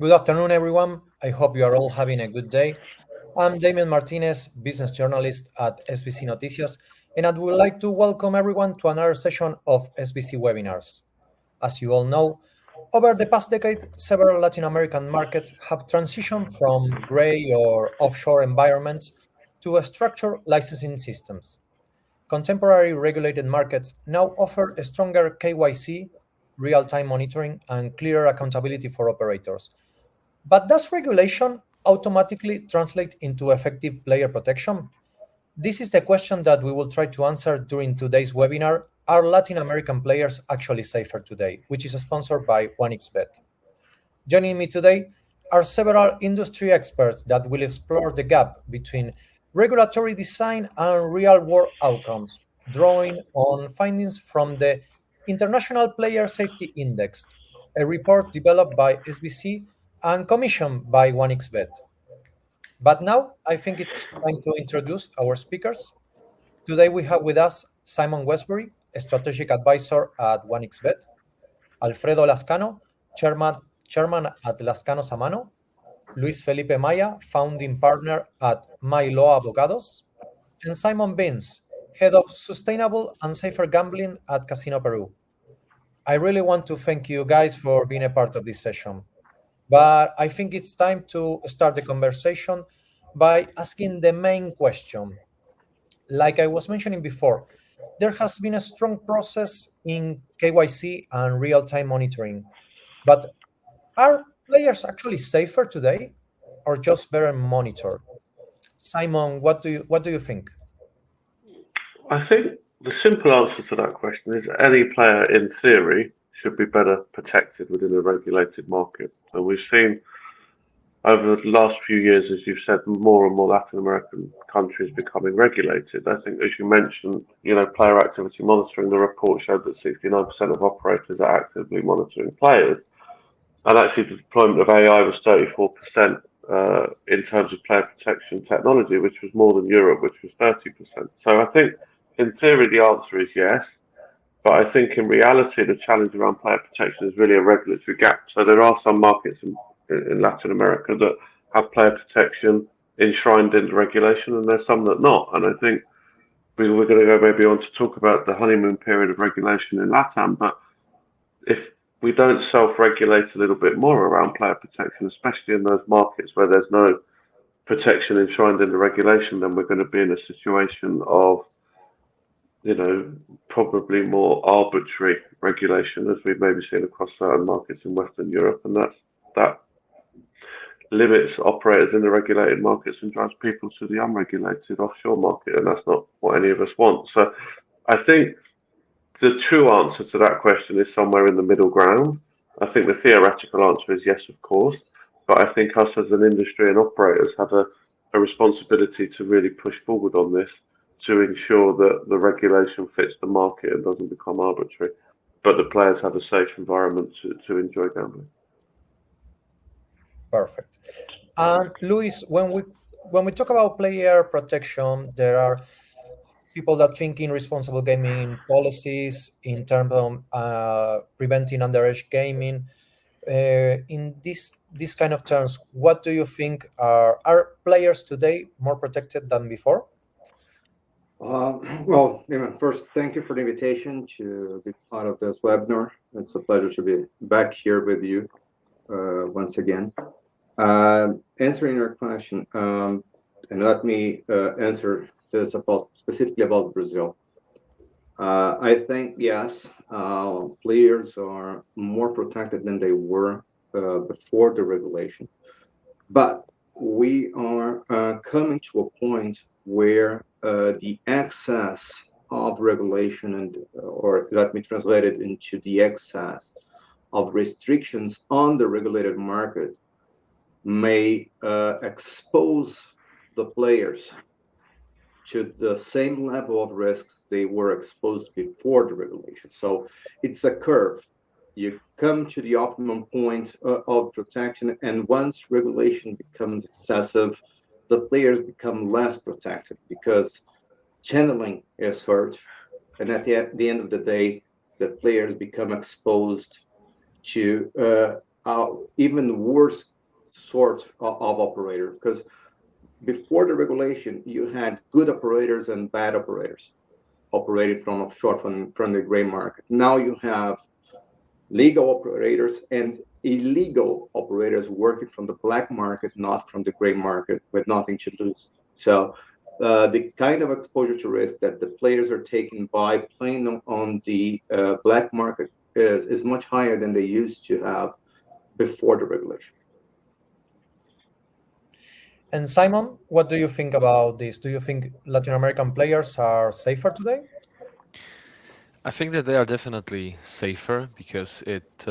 Good afternoon, everyone. I hope you are all having a good day. I'm Damien Martinez, business journalist at SBC Noticias, and I would like to welcome everyone to another session of SBC webinars. As you all know, over the past decade, several Latin American markets have transitioned from gray or offshore environments to a structured licensing systems. Contemporary regulated markets now offer a stronger KYC, real-time monitoring, and clearer accountability for operators. But does regulation automatically translate into effective player protection? This is the question that we will try to answer during today's webinar. Are Latin American players actually safer today? Which is sponsored by 1xBet. Joining me today are several industry experts that will explore the gap between regulatory design and real world outcomes, drawing on findings from the International Player Safety Index, a report developed by SBC and commissioned by 1xBet. But now I think it's time to introduce our speakers. Today we have with us Simon Westbury, a strategic advisor at 1xBet, Alfredo Lascano, chairman at Lascano Samano, Luis Felipe Maia, founding partner at My Law Abogados, and Simon Beans, head of sustainable and safer gambling at Casino Peru. I really want to thank you guys for being a part of this session. But I think it's time to start the conversation by asking the main question. Like I was mentioning before, there has been a strong process in KYC and real time monitoring. But are players actually safer today or just better monitored? Simon, what do you think? I think the simple answer to that question is any player in theory should be better protected within a regulated market. And we've seen over the last few years, as you've said, more and more Latin American countries becoming regulated. I think, as you mentioned, player activity monitoring, the report showed that 69% of operators are actively monitoring players. And actually, the deployment of AI was 34% in terms of player protection technology, which was more than Europe, which was 30%. So I think, in theory, the answer is yes. But I think in reality, the challenge around player protection is really a regulatory gap. So there are some markets in Latin America that have player protection enshrined into regulation, and there's some that not. And I think we're going to go maybe on to talk about the honeymoon period of regulation in LATAM. But if we don't self-regulate a little bit more around player protection, especially in those markets where there's no protection enshrined in the regulation, then we're going to be in a situation of, probably more arbitrary regulation, as we've maybe seen across certain markets in Western Europe, and that limits operators in the regulated markets and drives people to the unregulated offshore market, and that's not what any of us want. So I think the true answer to that question is somewhere in the middle ground. I think the theoretical answer is yes, of course, but I think us as an industry and operators have a responsibility to really push forward on this to ensure that the regulation fits the market and doesn't become arbitrary, but the players have a safe environment to enjoy gambling. Perfect. And Luis, when we talk about player protection, there are people that think in responsible gaming policies in terms of preventing underage gaming. In this kind of terms, what do you think are players today more protected than before? Well, Eamon, first, thank you for the invitation to be part of this webinar. It's a pleasure to be back here with you once again. Answering your question, and let me answer this specifically about Brazil. I think, yes, players are more protected than they were before the regulation. But we are coming to a point where the excess of regulation or let me translate it into the excess of restrictions on the regulated market may expose the players to the same level of risks they were exposed before the regulation. So it's a curve. You come to the optimum point of protection, and once regulation becomes excessive, the players become less protected because channeling is hurt, and at the end of the day, the players become exposed to even worse sorts of operator, because before the regulation, you had good operators and bad operators operated from offshore, from the gray market. Now you have legal operators and illegal operators working from the black market, not from the gray market, with nothing to lose. So the kind of exposure to risk that the players are taking by playing on the black market is much higher than they used to have before the regulation. And Simon, what do you think about this? Do you think Latin American players are safer today? I think that they are definitely safer because it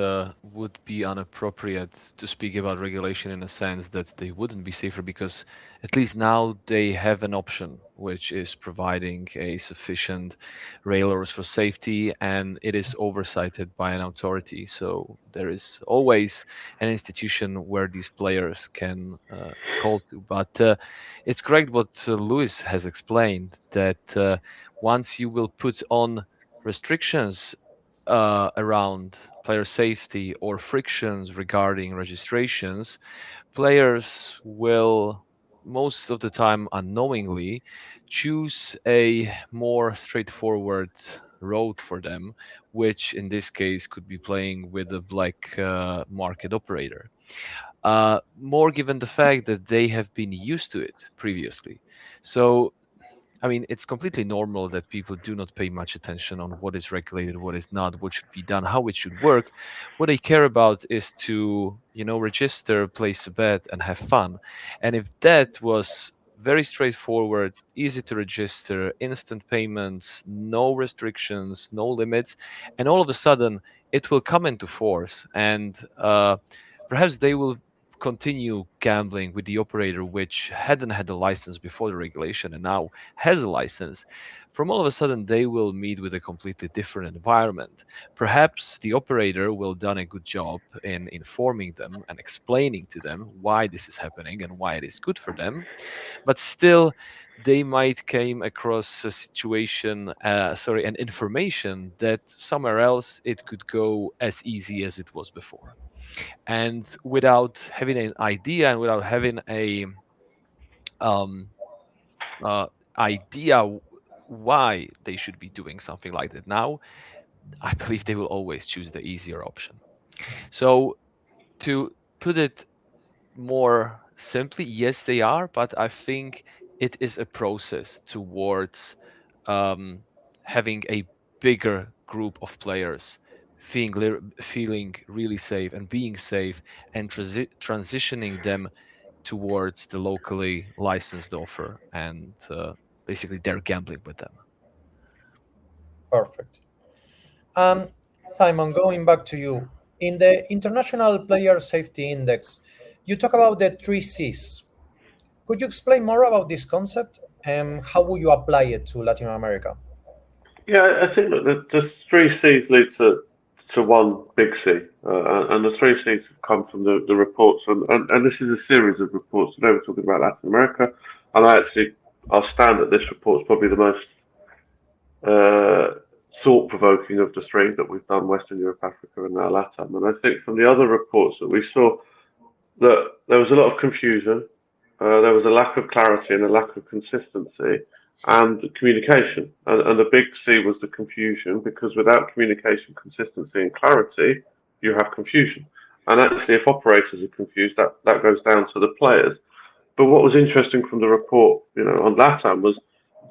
would be inappropriate to speak about regulation in a sense that they wouldn't be safer because at least now they have an option which is providing a sufficient railroads for safety and it is oversighted by an authority. So there is always an institution where these players can call to. But it's correct what Luis has explained that once you will put on restrictions around player safety or frictions regarding registrations, players will most of the time unknowingly choose a more straightforward road for them, which in this case could be playing with a black market operator. More given the fact that they have been used to it previously. So I mean, it's completely normal that people do not pay much attention on what is regulated, what is not, what should be done, how it should work. What they care about is to, register, place a bet, and have fun. And if that was very straightforward, easy to register, instant payments, no restrictions, no limits, and all of a sudden it will come into force, and perhaps they will continue gambling with the operator which hadn't had a license before the regulation and now has a license. From all of a sudden they will meet with a completely different environment. Perhaps the operator will done a good job in informing them and explaining to them why this is happening and why it is good for them, but still they might came across a situation an information that somewhere else it could go as easy as it was before, and without having an idea and without having a um, uh, idea why they should be doing something like that now, I believe they will always choose the easier option. So to put it more simply, yes, they are, but I think it is a process towards um, having a bigger group of players feeling really safe and being safe and transitioning them towards the locally licensed offer and basically they're gambling with them. Perfect. Simon, going back to you, in the International Player Safety Index, you talk about the three Cs. Could you explain more about this concept and how would you apply it to Latin America? Yeah, I think that the three C's lead to one big C, and the three C's have come from the reports, and this is a series of reports. Today we're talking about Latin America, and I'll stand that this report is probably the most thought-provoking of the three that we've done: Western Europe, Africa, and now LATAM. And I think from the other reports that we saw that there was a lot of confusion, there was a lack of clarity and a lack of consistency and communication. And the big C was the confusion, because without communication, consistency, and clarity, you have confusion. And actually, if operators are confused, that goes down to the players. But what was interesting from the report, on LATAM was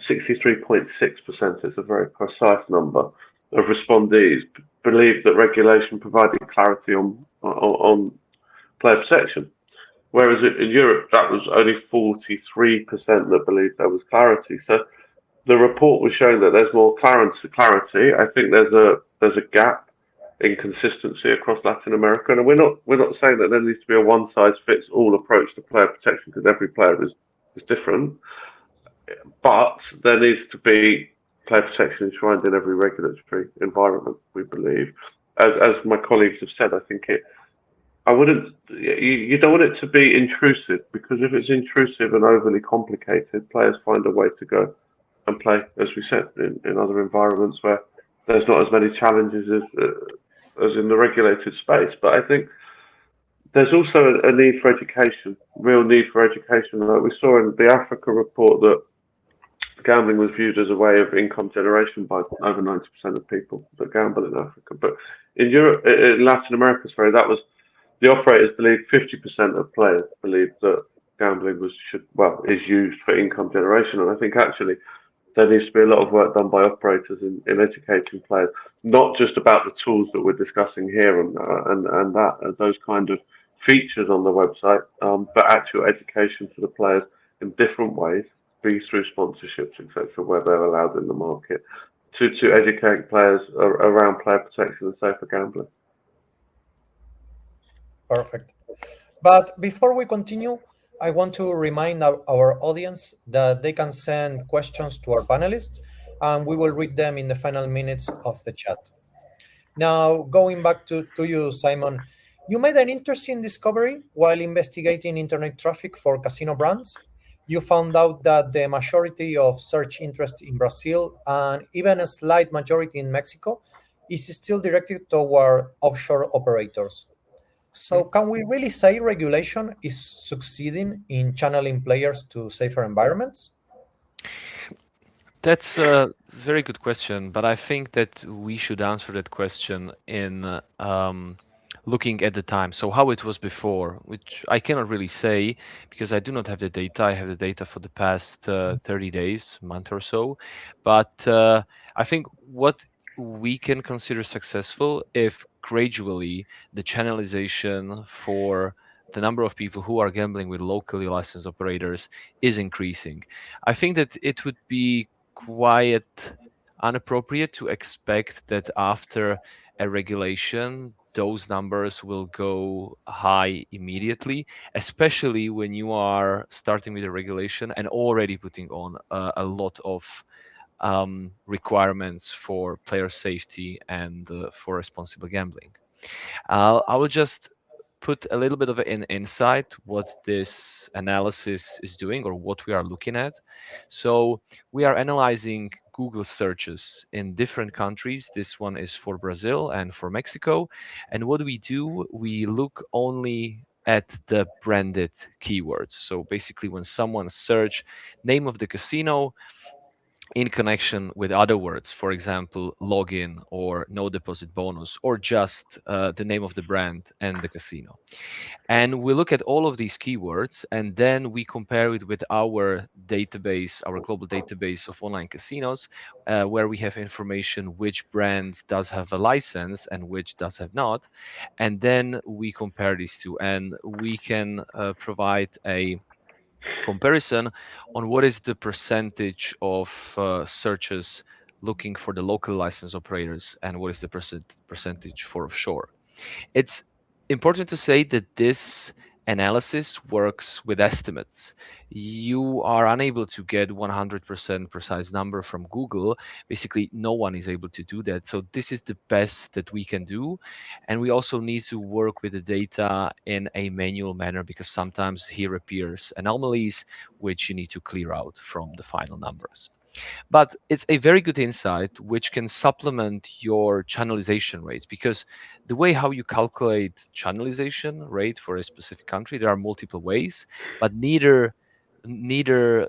63.6%, it's a very precise number, of respondees believed that regulation provided clarity on player protection. Whereas in Europe, that was only 43% that believed there was clarity. So the report was showing that there's more clarity. I think there's a gap in consistency across Latin America, and we're not saying that there needs to be a one size fits all approach to player protection, because every player is different. But there needs to be player protection enshrined in every regulatory environment, we believe. As my colleagues have said, I think I wouldn't. You don't want it to be intrusive, because if it's intrusive and overly complicated, players find a way to go and play, as we said, in other environments where there's not as many challenges as in the regulated space. But I think there's also a need for education, real need for education. Like we saw in the Africa report that gambling was viewed as a way of income generation by over 90% of people that gamble in Africa. But in Europe, in Latin America, sorry, that was the operators believed 50% of players believed that gambling is used for income generation. And I think actually there needs to be a lot of work done by operators in educating players, not just about the tools that we're discussing here and those kind of features on the website, but actual education for the players in different ways, be through sponsorships, etc., where they're allowed in the market, to educate players around player protection and safer gambling. Perfect. But before we continue, I want to remind our audience that they can send questions to our panelists, and we will read them in the final minutes of the chat. Now, going back to you, Simon, you made an interesting discovery while investigating internet traffic for casino brands. You found out that the majority of search interest in Brazil and even a slight majority in Mexico is still directed toward offshore operators. So, can we really say regulation is succeeding in channeling players to safer environments? That's a very good question, but I think that we should answer that question in looking at the time. So how it was before, which I cannot really say because I do not have the data. I have the data for the past 30 days, month or so. But I think what we can consider successful if gradually the channelization for the number of people who are gambling with locally licensed operators is increasing. I think that it would be quite inappropriate to expect that after a regulation, those numbers will go high immediately, especially when you are starting with a regulation and already putting on a lot of requirements for player safety and for responsible gambling. I will just put a little bit of an insight what this analysis is doing or what we are looking at. So we are analyzing Google searches in different countries. This one is for Brazil and for Mexico. And what we do, we look only at the branded keywords. So basically when someone search name of the casino, in connection with other words, for example, login or no deposit bonus, or just the name of the brand and the casino. And we look at all of these keywords and then we compare it with our database, our global database of online casinos, where we have information which brands does have a license and which does have not. And then we compare these two and we can provide a comparison on what is the percentage of searches looking for the local license operators and what is the percentage for offshore. It's important to say that this analysis works with estimates. You are unable to get 100% precise number from Google. Basically, no one is able to do that. So this is the best that we can do. And we also need to work with the data in a manual manner because sometimes here appears anomalies which you need to clear out from the final numbers. But it's a very good insight which can supplement your channelization rates because the way how you calculate channelization rate for a specific country, there are multiple ways, but neither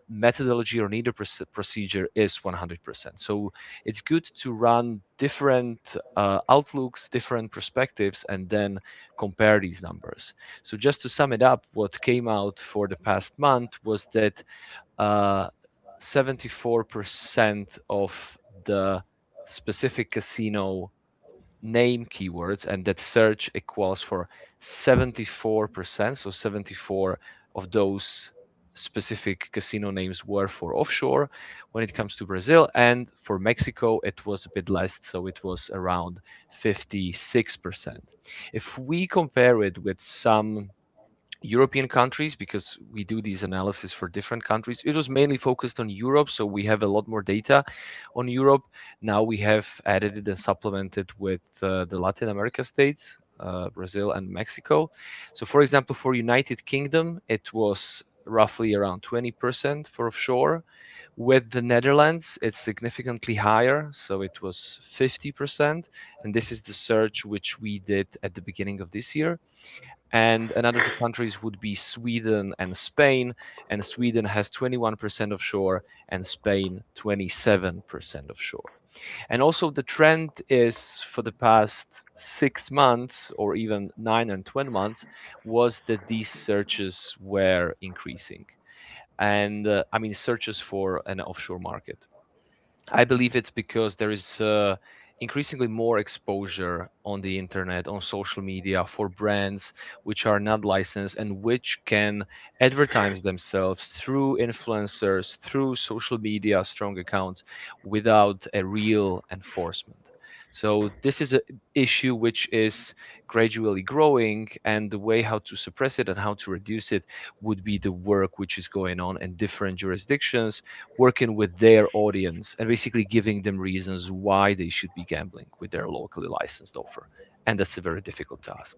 methodology or neither procedure is 100%. So it's good to run different outlooks, different perspectives, and then compare these numbers. So just to sum it up, what came out for the past month was that uh, 74% of the specific casino name keywords, and that search equals for 74%. So 74 of those specific casino names were for offshore when it comes to Brazil. And for Mexico, it was a bit less. So it was around 56%. If we compare it with some European countries, because we do these analysis for different countries. It was mainly focused on Europe, so we have a lot more data on Europe. Now we have added it and supplemented with the Latin America states, Brazil and Mexico. So for example, for United Kingdom, it was roughly around 20% for offshore. With the Netherlands, it's significantly higher, so it was 50%. And this is the search which we did at the beginning of this year. And another two countries would be Sweden and Spain. And Sweden has 21% offshore and Spain 27% offshore. And also the trend is for the past 6 months or even 9 and 10 months was that these searches were increasing. And I mean, searches for an offshore market. I believe it's because there is increasingly more exposure on the internet, on social media for brands which are not licensed and which can advertise themselves through influencers, through social media, strong accounts without a real enforcement. So this is an issue which is gradually growing, and the way how to suppress it and how to reduce it would be the work which is going on in different jurisdictions, working with their audience and basically giving them reasons why they should be gambling with their locally licensed offer. And that's a very difficult task.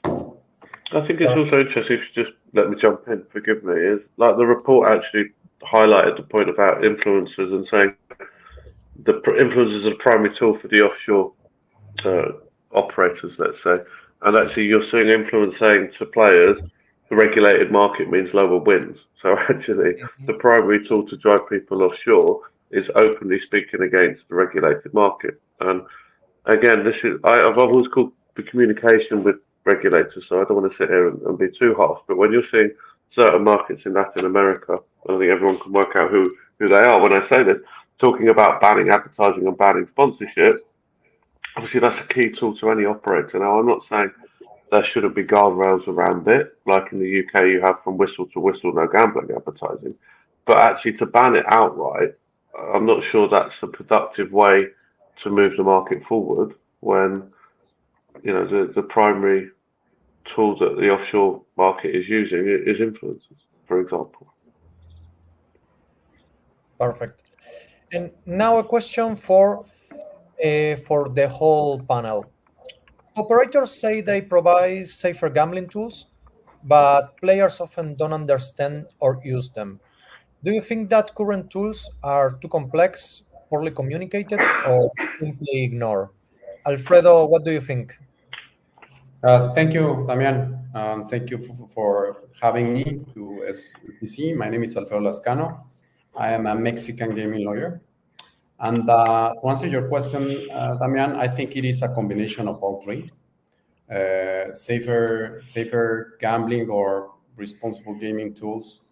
I think it's also interesting, if you just let me jump in, forgive me, is like the report actually highlighted the point about influencers and saying the influencers are the primary tool for the offshore uh, operators, let's say. And actually, you're seeing influence saying to players, the regulated market means lower wins. So actually, Mhm. the primary tool to drive people offshore is openly speaking against the regulated market. And again, I've always called the communication with regulators, so I don't want to sit here and be too harsh. But when you're seeing certain markets in Latin America, I think everyone can work out who they are. When I say this, talking about banning advertising and banning sponsorship, obviously that's a key tool to any operator. Now, I'm not saying there shouldn't be guardrails around it, like in the UK you have from whistle to whistle, no gambling advertising. But actually, to ban it outright, I'm not sure that's a productive way to move the market forward when the primary tool that the offshore market is using is influencers, for example. Perfect. And now a question for the whole panel. Operators say they provide safer gambling tools, but players often don't understand or use them. Do you think that current tools are too complex, poorly communicated, or simply ignored? Alfredo, what do you think? Thank you, Damian. Thank you for having me to SBC. My name is Alfredo Lascano. I am a Mexican gaming lawyer. And to answer your question, Damian, I think it is a combination of all three. Safer gambling or responsible gaming tools,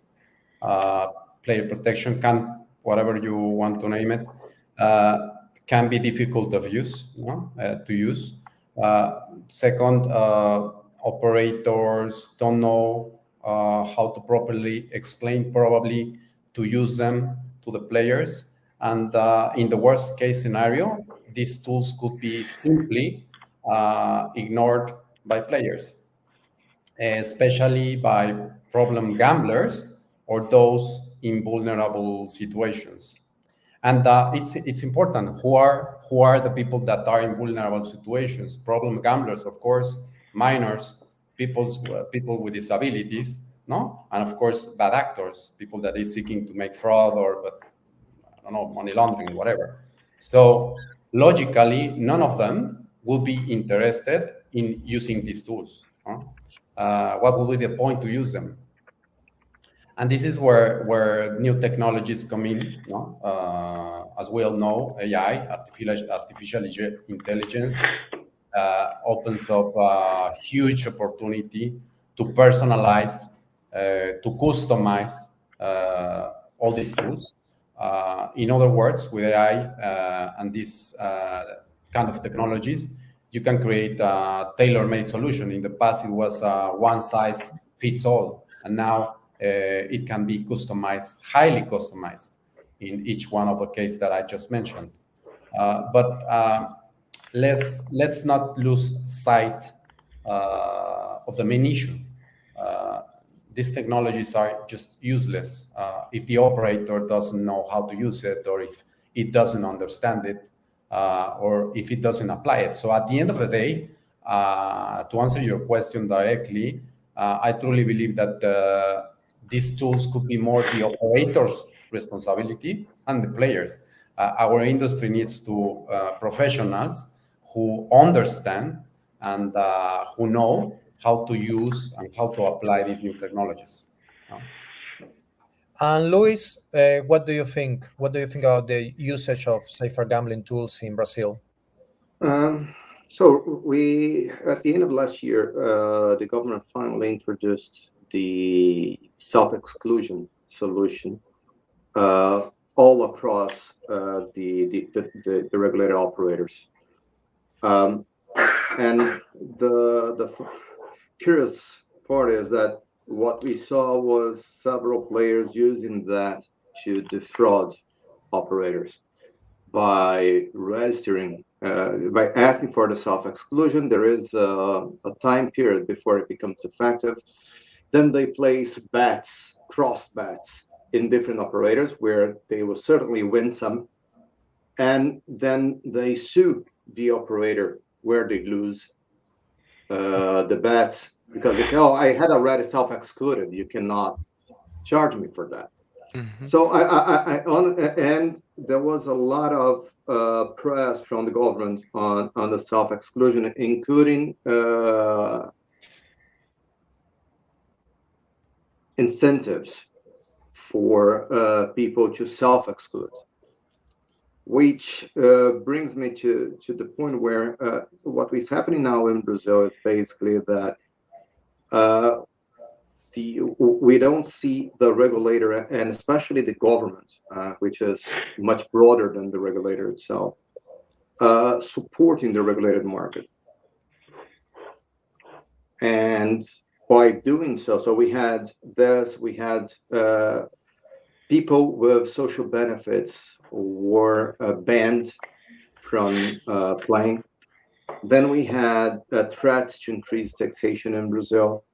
uh, player protection, whatever you want to name it, uh, can be difficult of use, no? To use. Second, operators don't know how to properly explain, probably to use them to the players. And in the worst case scenario, these tools could be simply ignored by players, especially by problem gamblers or those in vulnerable situations. And it's important who are the people that are in vulnerable situations. Problem gamblers, of course, minors, people with disabilities, no, and of course bad actors, people that is seeking to make fraud or but I don't know, money laundering, whatever. So logically, none of them will be interested in using these tools. Huh? What will be the point to use them? And this is where new technologies come in. No? As we all know, AI, artificial intelligence, opens up a huge opportunity to personalize, to customize all these tools. In other words, with AI and these kind of technologies, you can create a tailor-made solution. In the past, it was one size fits all, and now it can be customized, highly customized in each one of the cases that I just mentioned. But let's not lose sight of the main issue. Uh, these technologies are just useless if the operator doesn't know how to use it, or if it doesn't understand it, or if it doesn't apply it. So at the end of the day, to answer your question directly, I truly believe that these tools could be more the operator's responsibility and the players. Our industry needs to professionals who understand and who know how to use and how to apply these new technologies. And Luis, what do you think? What do you think about the usage of safer gambling tools in Brazil? So we, at the end of last year, the government finally introduced the self-exclusion solution all across the regulated operators. And the curious part is that what we saw was several players using that to defraud operators by registering, by asking for the self-exclusion. There is a time period before it becomes effective. Then they place bets, cross bets in different operators where they will certainly win some. And then they sue the operator where they lose the bets because they say, oh, I had already self-excluded. You cannot charge me for that. Mm-hmm. So and there was a lot of press from the government on the self-exclusion, including incentives for people to self-exclude, which brings me to the point where what is happening now in Brazil is basically that we don't see the regulator, and especially the government, which is much broader than the regulator itself, supporting the regulated market. And by doing so we had people with social benefits were banned from playing. Then we had threats to increase taxation in Brazil.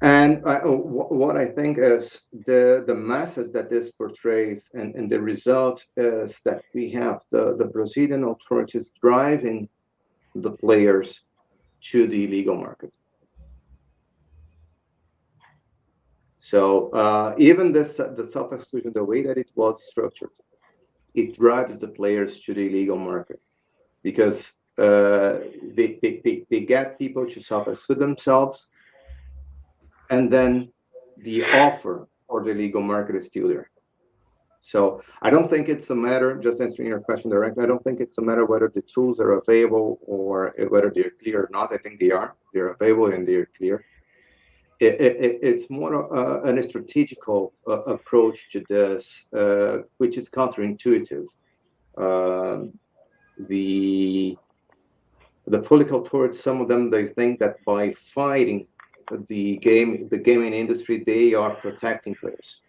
And what I think is the message that this portrays and the result is that we have the Brazilian authorities driving the players to the illegal market. So even the self-exclusion, the way that it was structured, it drives the players to the illegal market because they get people to self-exclude themselves, and then the offer for the legal market is still there. So I don't think it's a matter, just answering your question directly, I don't think it's a matter whether the tools are available or whether they're clear or not. I think they are. They're available and they're clear. It's more a strategical approach to this, which is counterintuitive. The political authorities, some of them, they think that by fighting the gaming industry, they are protecting players.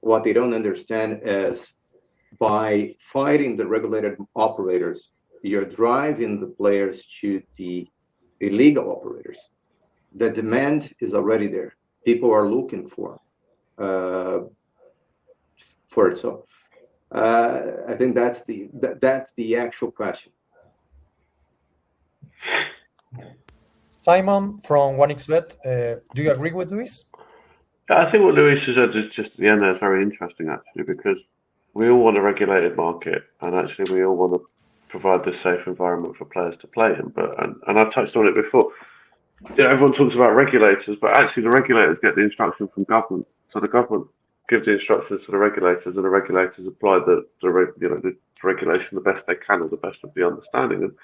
What they don't understand is by fighting the regulated operators, you're driving the players to the illegal operators. The demand is already there. People are looking for it. So I think that's the actual question. Simon from 1xBet, do you agree with Luis? I think what Luis has said is just at the end there is very interesting, actually, because we all want a regulated market, and actually we all want to provide this safe environment for players to play in. But and I've touched on it before. You know, everyone talks about regulators, but actually the regulators get the instruction from government. So the government gives the instructions to the regulators, and the regulators apply the regulation the best they can, or the best of the understanding. And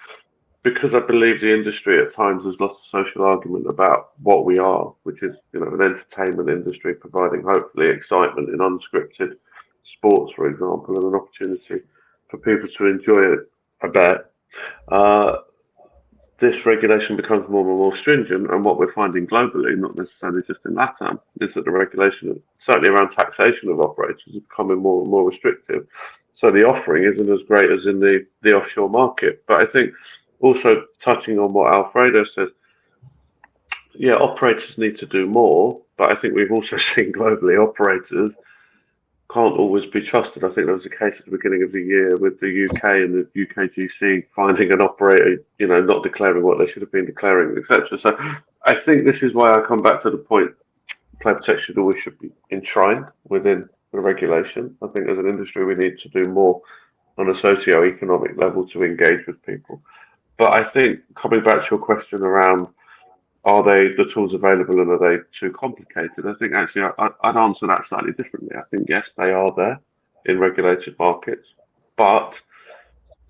because I believe the industry at times has lost a social argument about what we are, which is an entertainment industry providing hopefully excitement in unscripted sports, for example, and an opportunity for people to enjoy it a bit. This regulation becomes more and more stringent, and what we're finding globally, not necessarily just in LATAM, is that the regulation, certainly around taxation of operators, is becoming more and more restrictive. So the offering isn't as great as in the offshore market. But I think also touching on what Alfredo says, yeah, operators need to do more, but I think we've also seen globally operators can't always be trusted. I think there was a case at the beginning of the year with the UK and the UKGC finding an operator, not declaring what they should have been declaring, etc. So I think this is why I come back to the point: player protection always should be enshrined within the regulation. I think as an industry we need to do more on a socio-economic level to engage with people. But I think coming back to your question around are the tools available and are they too complicated? I think actually I'd answer that slightly differently. I think yes, they are there in regulated markets, but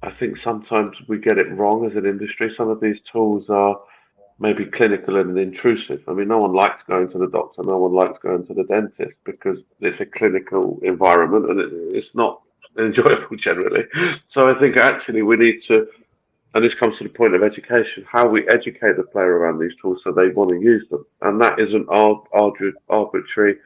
I think sometimes we get it wrong as an industry. Some of these tools are maybe clinical and intrusive. I mean, no one likes going to the doctor, no one likes going to the dentist because it's a clinical environment and it's not enjoyable generally. So I think actually we need to, and this comes to the point of education, how we educate the player around these tools so they want to use them. And that isn't arbitrary,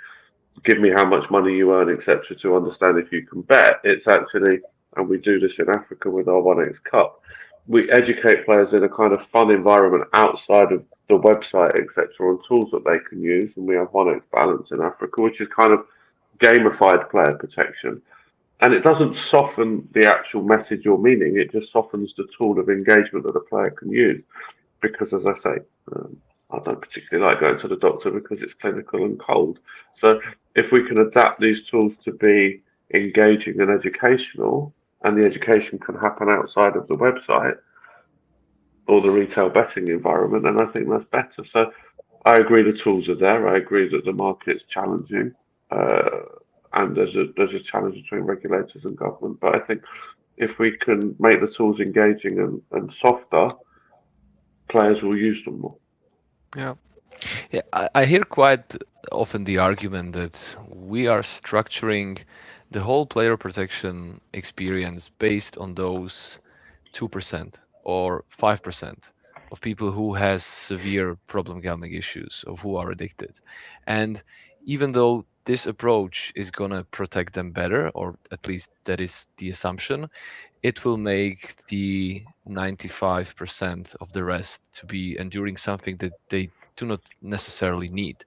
give me how much money you earn, etc., to understand if you can bet. It's actually, and we do this in Africa with our 1x Cup, we educate players in a kind of fun environment outside of the website, etc., on tools that they can use. And we have 1x Balance in Africa, which is kind of gamified player protection. And it doesn't soften the actual message or meaning, it just softens the tool of engagement that a player can use. Because, as I say, I don't particularly like going to the doctor because it's clinical and cold. So, if we can adapt these tools to be engaging and educational, and the education can happen outside of the website or the retail betting environment, then I think that's better. So, I agree the tools are there. I agree that the market's challenging. And there's a challenge between regulators and government. But I think if we can make the tools engaging and softer, players will use them more. Yeah. Yeah, I hear quite often the argument that we are structuring the whole player protection experience based on those 2% or 5% of people who has severe problem gambling issues or who are addicted. And even though this approach is gonna protect them better, or at least that is the assumption, it will make the 95% of the rest to be enduring something that they do not necessarily need.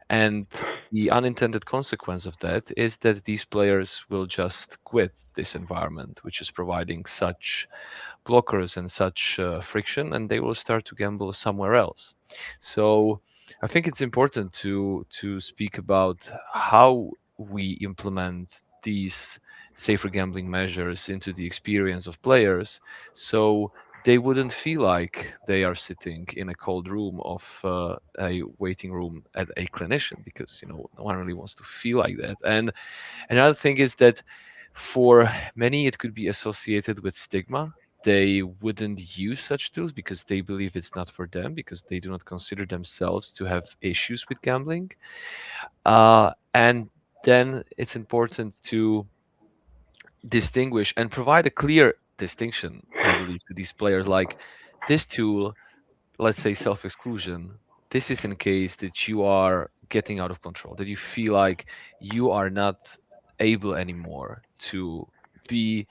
And the unintended consequence of that is that these players will just quit this environment, which is providing such blockers and such friction, and they will start to gamble somewhere else. So I think it's important to speak about how we implement these safer gambling measures into the experience of players, so they wouldn't feel like they are sitting in a cold room of a waiting room at a clinician, because no one really wants to feel like that. And another thing is that for many it could be associated with stigma. They wouldn't use such tools because they believe it's not for them, because they do not consider themselves to have issues with gambling. And then it's important to distinguish and provide a clear distinction, I believe, to these players. Like, this tool, let's say self exclusion, this is in case that you are getting out of control, that you feel like you are not able anymore to be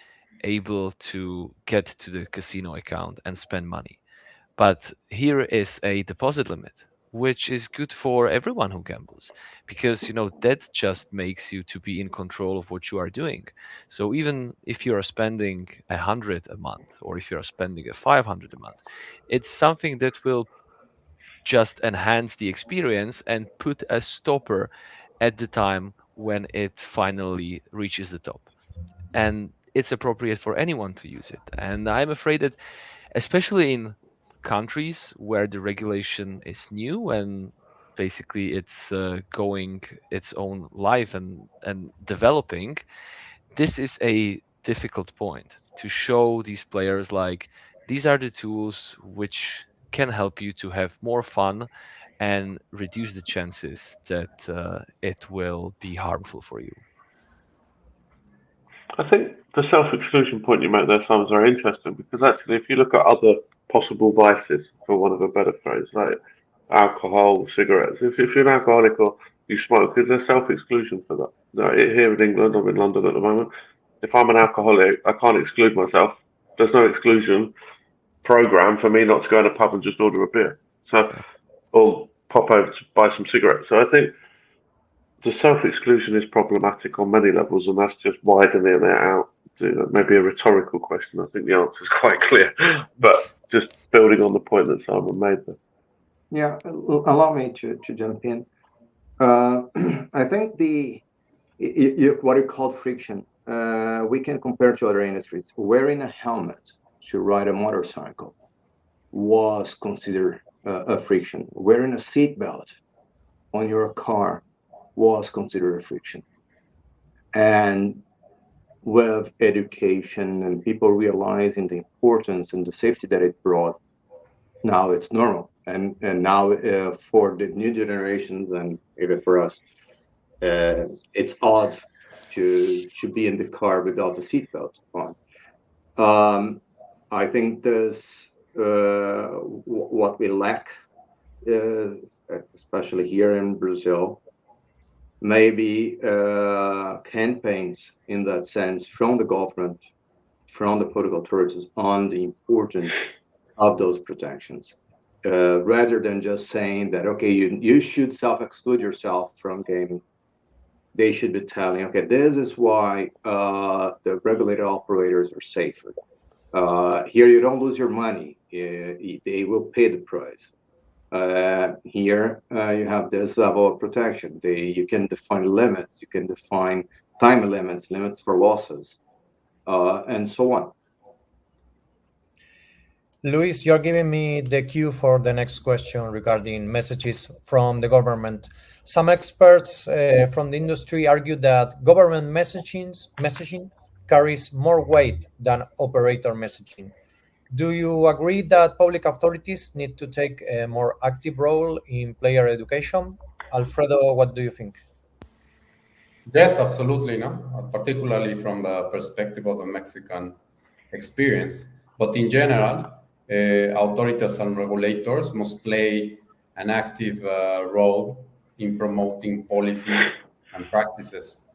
able to get to the casino account and spend money. But here is a deposit limit, which is good for everyone who gambles, because that just makes you to be in control of what you are doing. So even if you are spending 100 a month, or if you are spending a 500 a month, it's something that will just enhance the experience and put a stopper at the time when it finally reaches the top. And it's appropriate for anyone to use it. And I'm afraid that, especially in countries where the regulation is new and basically it's going its own life and developing, this is a difficult point to show these players, like, these are the tools which can help you to have more fun and reduce the chances that it will be harmful for you. I think the self-exclusion point you make there sounds very interesting because actually, if you look at other possible vices, for want of a better phrase, like alcohol, cigarettes, if you're an alcoholic or you smoke, is there self-exclusion for that? No, here in England, I'm in London at the moment. If I'm an alcoholic, I can't exclude myself. There's no exclusion program for me not to go in a pub and just order a beer. So, Yeah. or pop over to buy some cigarettes. So I think the self-exclusion is problematic on many levels, and that's just widening it out to maybe a rhetorical question. I think the answer is quite clear, but just building on the point that Simon made there. Yeah, allow me to jump in. I think what you call friction, we can compare to other industries. Wearing a helmet to ride a motorcycle was considered a friction. Wearing a seatbelt on your car was considered a friction. And with education and people realizing the importance and the safety that it brought, now it's normal. And now for the new generations and even for us, it's odd to be in the car without the seatbelt on. Um, I think this what we lack, uh, especially here in Brazil, maybe campaigns in that sense from the government, from the political authorities on the importance of those protections, rather than just saying that, okay, you should self-exclude yourself from gaming. They should be telling, okay, this is why the regulated operators are safer. Here, you don't lose your money. They will pay the price. Here, you have this level of protection. You can define limits. You can define time limits, limits for losses, and so on. Luis, you're giving me the cue for the next question regarding messages from the government. Some experts from the industry argue that government messaging carries more weight than operator messaging. Do you agree that public authorities need to take a more active role in player education? Alfredo, what do you think? Yes, absolutely, no, particularly from the perspective of a Mexican experience. But in general, authorities and regulators must play an active role in promoting policies and practices.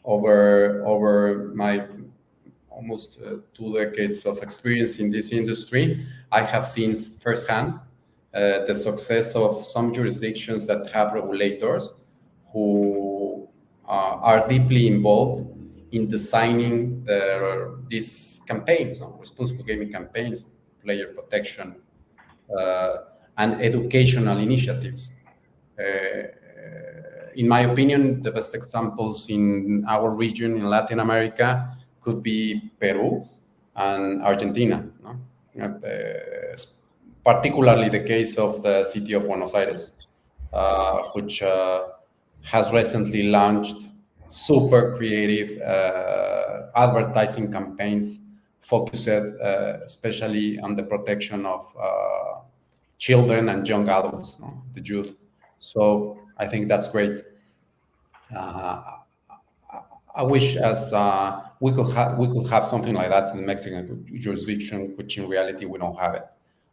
Over my almost 2 decades of experience in this industry, I have seen firsthand the success of some jurisdictions that have regulators who are deeply involved in designing these campaigns, responsible gaming campaigns, player protection, uh, and educational initiatives. In my opinion, the best examples in our region in Latin America could be Peru and Argentina. No? Particularly the case of the city of Buenos Aires, which has recently launched super creative advertising campaigns focused especially on the protection of children and young adults, no? The youth. So I think that's great. Uh, I wish as we could have something like that in the Mexican jurisdiction, which in reality we don't have it,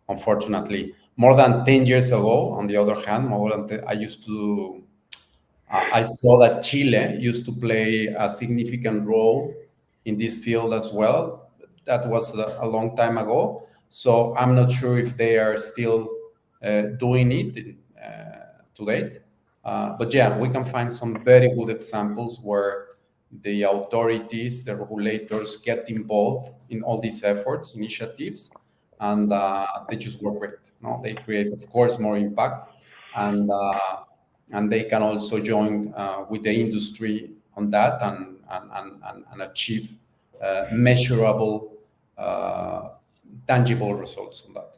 unfortunately. More than 10 years ago, on the other hand, I used to I saw that Chile used to play a significant role in this field as well. That was a long time ago. So I'm not sure if they are still doing it to date. But yeah, we can find some very good examples where the authorities, the regulators get involved in all these efforts, initiatives, and they just work great. No, they create, of course, more impact, and they can also join with the industry on that and achieve measurable, tangible results on that.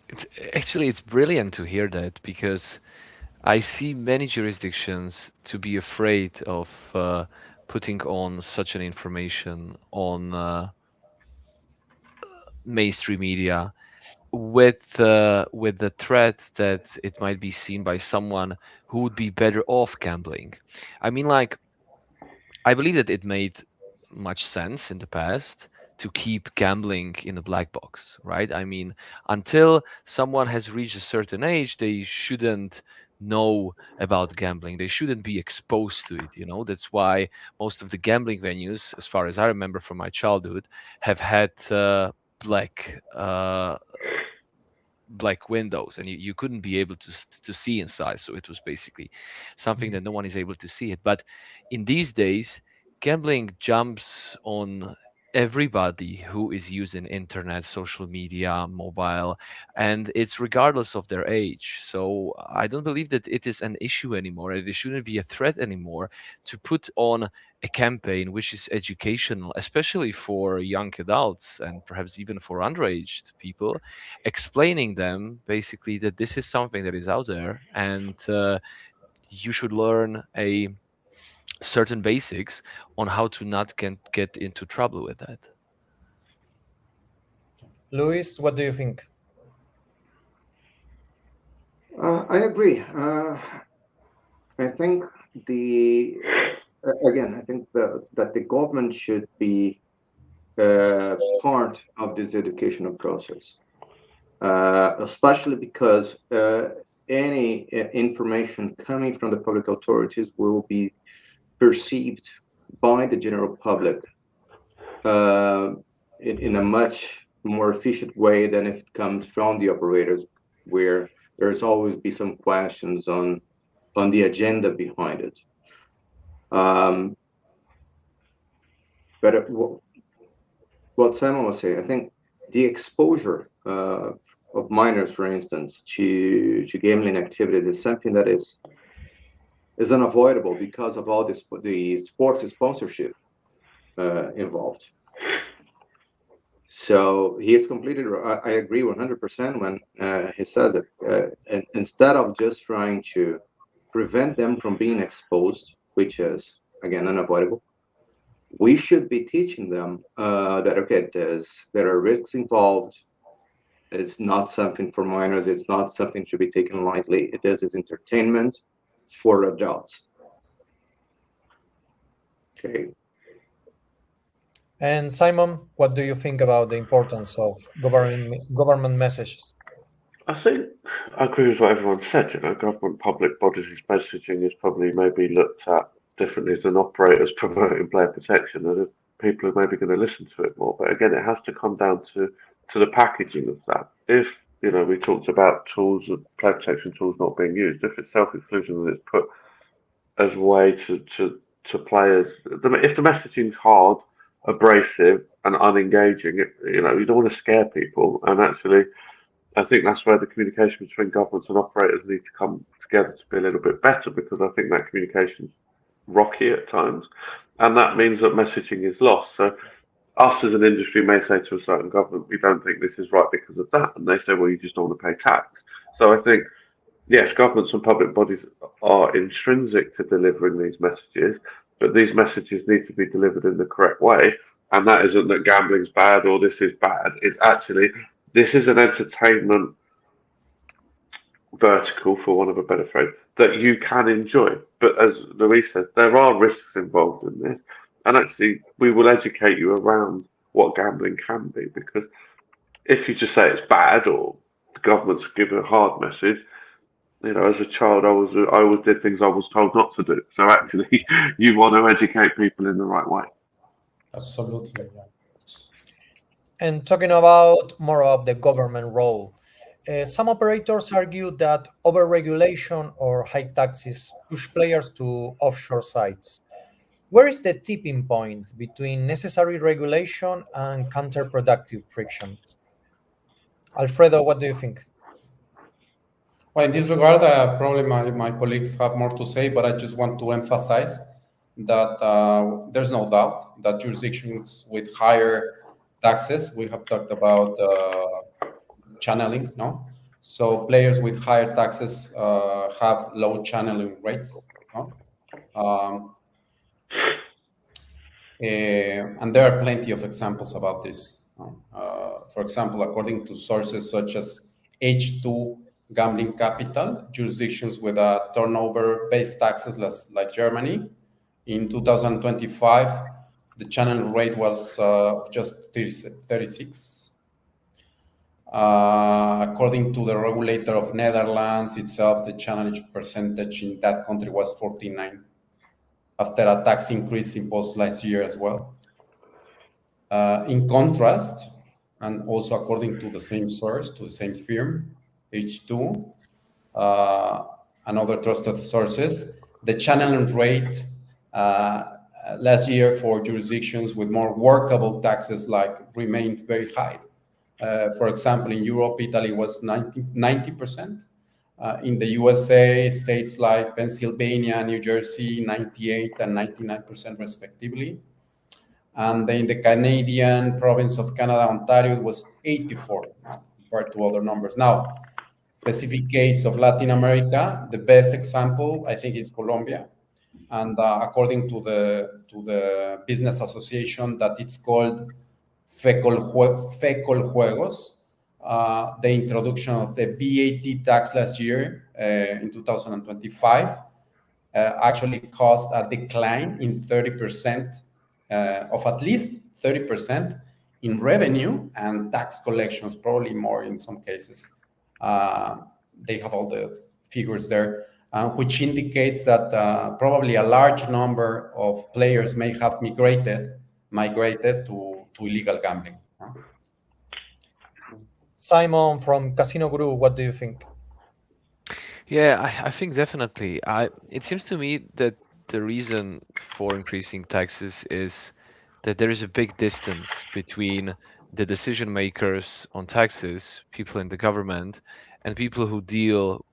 It's actually it's brilliant to hear that because I see many jurisdictions to be afraid of putting on such an information on mainstream media with the threat that it might be seen by someone who would be better off gambling. I mean, like, I believe that it made much sense in the past to keep gambling in a black box, right? I mean, until someone has reached a certain age, they shouldn't know about gambling. They shouldn't be exposed to it, you know? That's why most of the gambling venues, as far as I remember from my childhood, have had black black windows and you couldn't be able to see inside, so it was basically something that no one is able to see it. But in these days, gambling jumps on everybody who is using internet, social media, mobile, and it's regardless of their age. So I don't believe that it is an issue anymore. It shouldn't be a threat anymore to put on a campaign which is educational, especially for young adults and perhaps even for underage people, explaining them basically that this is something that is out there, and you should learn a certain basics on how to not get into trouble with that. Luis, what do you think? I agree. I think I think that the government should be part of this educational process, especially because any information coming from the public authorities will be perceived by the general public in a much more efficient way than if it comes from the operators, where there's always be some questions on the agenda behind it. But what Simon was saying, I think the exposure of minors, for instance, to gambling activities is something that is unavoidable because of all this the sports sponsorship involved. So he is completely. I agree 100% when he says it. And instead of just trying to prevent them from being exposed, which is again unavoidable, we should be teaching them that okay, there are risks involved. It's not something for minors. It's not something to be taken lightly. It is entertainment for adults. Okay. And Simon, what do you think about the importance of government messages? I think I agree with what everyone said. Government public bodies' messaging is probably maybe looked at differently than operators promoting player protection, and people are maybe going to listen to it more. But again, it has to come down to the packaging of that. If we talked about tools, player protection tools not being used. If it's self-exclusion and it's put as a way to players, if the messaging is hard, abrasive, and unengaging, you don't want to scare people. And actually, I think that's where the communication between governments and operators need to come together to be a little bit better, because I think that communication's rocky at times, and that means that messaging is lost. So us as an industry may say to a certain government, we don't think this is right because of that, and they say, well, you just don't want to pay tax. So I think, yes, governments and public bodies are intrinsic to delivering these messages, but these messages need to be delivered in the correct way. And that isn't that gambling's bad or this is bad. It's actually, this is an entertainment vertical, for want of a better phrase, that you can enjoy. But as Luis said, there are risks involved in this. And actually, we will educate you around what gambling can be. Because if you just say it's bad, or the government's give a hard message, as a child, I always did things I was told not to do. So actually, you want to educate people in the right way. Absolutely, yeah. And talking about more of the government role, some operators argue that overregulation or high taxes push players to offshore sites. Where is the tipping point between necessary regulation and counterproductive friction? Alfredo, what do you think? Well, in this regard, probably my colleagues have more to say, but I just want to emphasize that there's no doubt that jurisdictions with higher taxes, we have talked about channeling, no? So players with higher taxes have low channeling rates, no? And there are plenty of examples about this. For example, according to sources such as H2 Gambling Capital, jurisdictions with turnover-based taxes like Germany, in 2025, the channel rate was just 36. According to the regulator of Netherlands itself, the channel percentage in that country was 49, after a tax increase imposed last year as well. In contrast, and also according to the same source, to the same firm, H2, and other trusted sources, the channeling rate last year for jurisdictions with more workable taxes remained very high. For example, in Europe, Italy was 90%. In the USA, states like Pennsylvania, New Jersey, 98 and 99% respectively. And in the Canadian province of Canada, Ontario, it was 84 compared to other numbers. Now, specific case of Latin America, the best example, I think, is Colombia. And according to the business association that it's called FECOLjuegos, the introduction of the VAT tax last year in 2025 actually caused a decline in 30% of at least 30% in revenue and tax collections, probably more in some cases. They have all the figures there, which indicates that probably a large number of players may have migrated to illegal gambling. Simon from Casino Guru, what do you think? Yeah, I think definitely. It seems to me that the reason for increasing taxes is that there is a big distance between the decision makers on taxes, people in the government, and people who deal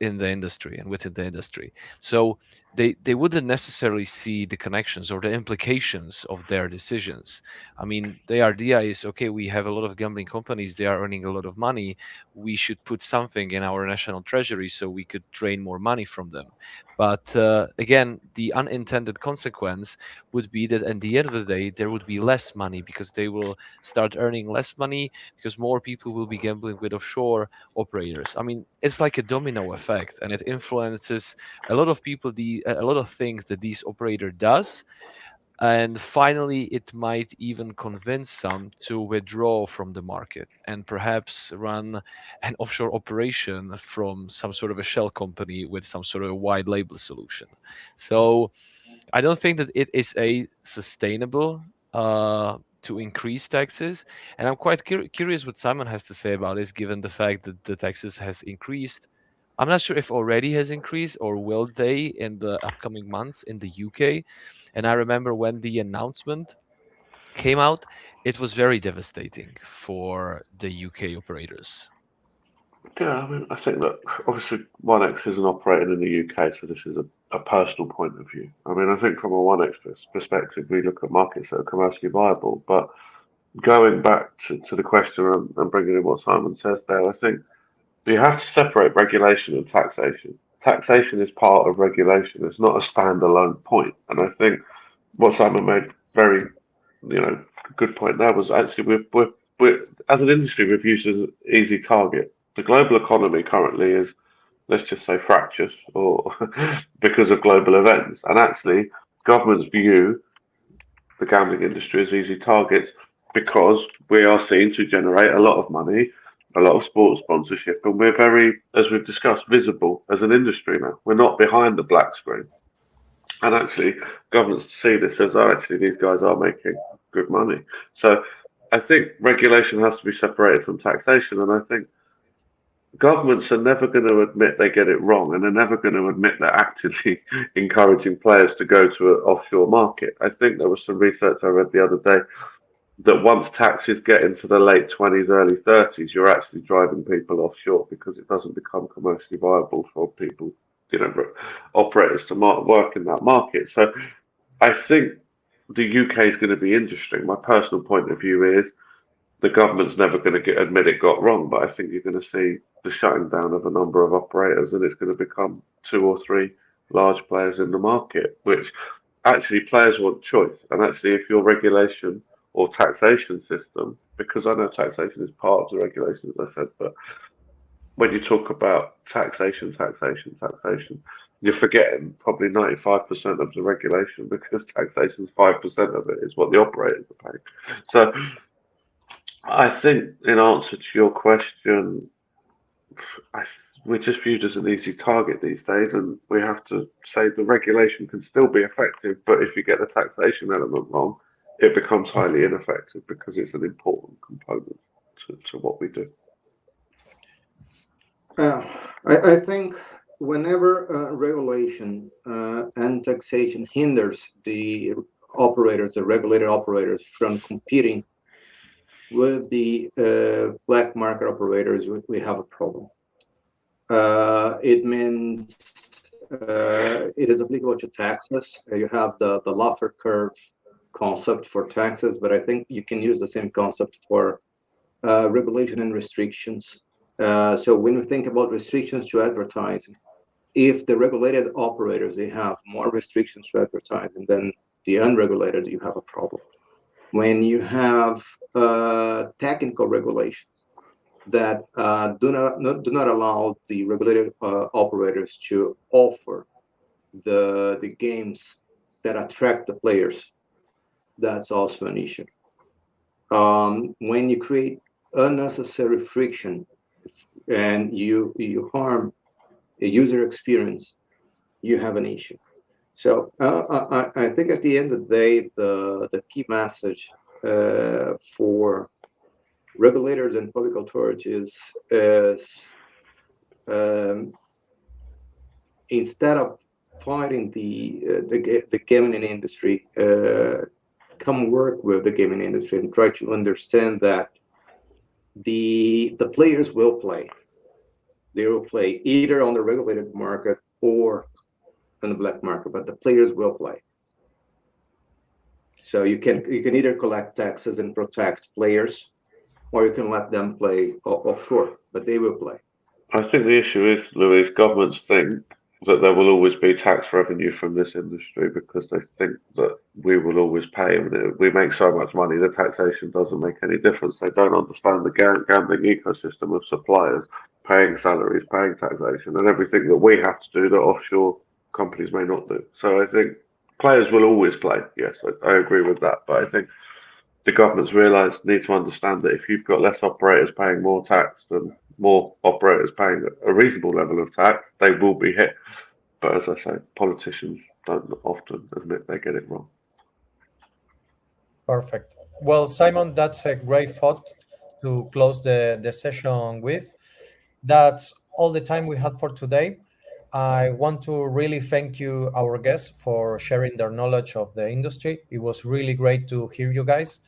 in the industry and within the industry. So they wouldn't necessarily see the connections or the implications of their decisions. I mean, the idea is, okay, we have a lot of gambling companies, they are earning a lot of money. We should put something in our national treasury so we could drain more money from them. But again, the unintended consequence would be that at the end of the day, there would be less money because they will start earning less money because more people will be gambling with offshore operators. I mean, it's like a domino effect, and it influences a lot of people, a lot of things that these operator does. And finally, it might even convince some to withdraw from the market and perhaps run an offshore operation from some sort of a shell company with some sort of a wide label solution. So I don't think that it is a sustainable to increase taxes, and I'm quite curious what Simon has to say about this, given the fact that the taxes has increased. I'm not sure if already has increased or will they in the upcoming months in the UK. And I remember when the announcement came out, it was very devastating for the UK operators. Yeah, I mean, I think that obviously 1x isn't operating in the UK, so this is a personal point of view. I mean, I think from a 1x perspective, we look at markets that are commercially viable. But going back to the question and bringing in what Simon says there, I think you have to separate regulation and taxation. Taxation is part of regulation. It's not a standalone point. And I think what Simon made very, good point there was actually we're as an industry we've used as an easy target. The global economy currently is, let's just say, fractious or because of global events. And actually, governments view the gambling industry as easy targets because we are seen to generate a lot of money, a lot of sports sponsorship, and we're very, as we've discussed, visible as an industry now. We're not behind the black screen. And actually, governments see this as, oh, actually, these guys are making good money. So I think regulation has to be separated from taxation. And I think governments are never going to admit they get it wrong, and they're never going to admit they're actively encouraging players to go to an offshore market. I think there was some research I read the other day that once taxes get into the late 20s, early 30s, you're actually driving people offshore because it doesn't become commercially viable for people, operators to work in that market. So I think the UK is going to be interesting. My personal point of view is the government's never going to admit it got wrong, but I think you're going to see the shutting down of a number of operators, and it's going to become two or three large players in the market, which actually players want choice. And actually, if your regulation or taxation system, because I know taxation is part of the regulation, as I said, but when you talk about taxation, you're forgetting probably 95% of the regulation because taxation is 5% of it is what the operators are paying. So I think, in answer to your question, we're just viewed as an easy target these days, and we have to say the regulation can still be effective, but if you get the taxation element wrong, it becomes highly ineffective because it's an important component to what we do. I think whenever regulation and taxation hinders the operators, the regulated operators, from competing with the black market operators, we have a problem. It means it is applicable to taxes. You have the Laffer curve concept for taxes, but I think you can use the same concept for regulation and restrictions. So when we think about restrictions to advertising, if the regulated operators, they have more restrictions to advertising than the unregulated, you have a problem. When you have technical regulations that do not allow the regulated operators to offer the games that attract the players, that's also an issue. When you create unnecessary friction and you harm the user experience, you have an issue. So I think at the end of the day, the key message for regulators and public authorities is instead of fighting the gaming industry, come work with the gaming industry and try to understand that the players will play. They will play either on the regulated market or on the black market, but the players will play. So you can either collect taxes and protect players, or you can let them play offshore, but they will play. I think the issue is, Luis, governments think that there will always be tax revenue from this industry because they think that we will always pay. And we make so much money, the taxation doesn't make any difference. They don't understand the gambling ecosystem of suppliers paying salaries, paying taxation, and everything that we have to do that offshore companies may not do. So I think players will always play. Yes, I agree with that. But I think the governments need to understand that if you've got less operators paying more tax than more operators paying a reasonable level of tax, they will be hit. But as I say, politicians don't often admit they get it wrong. Perfect. Well, Simon, that's a great thought to close the session with. That's all the time we had for today. I want to really thank you, our guests, for sharing their knowledge of the industry. It was really great to hear you guys.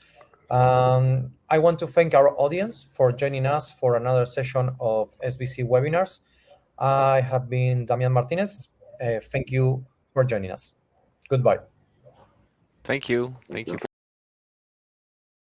I want to thank our audience for joining us for another session of SBC webinars. I have been Damian Martinez. Thank you for joining us. Goodbye. Thank you. Thank you.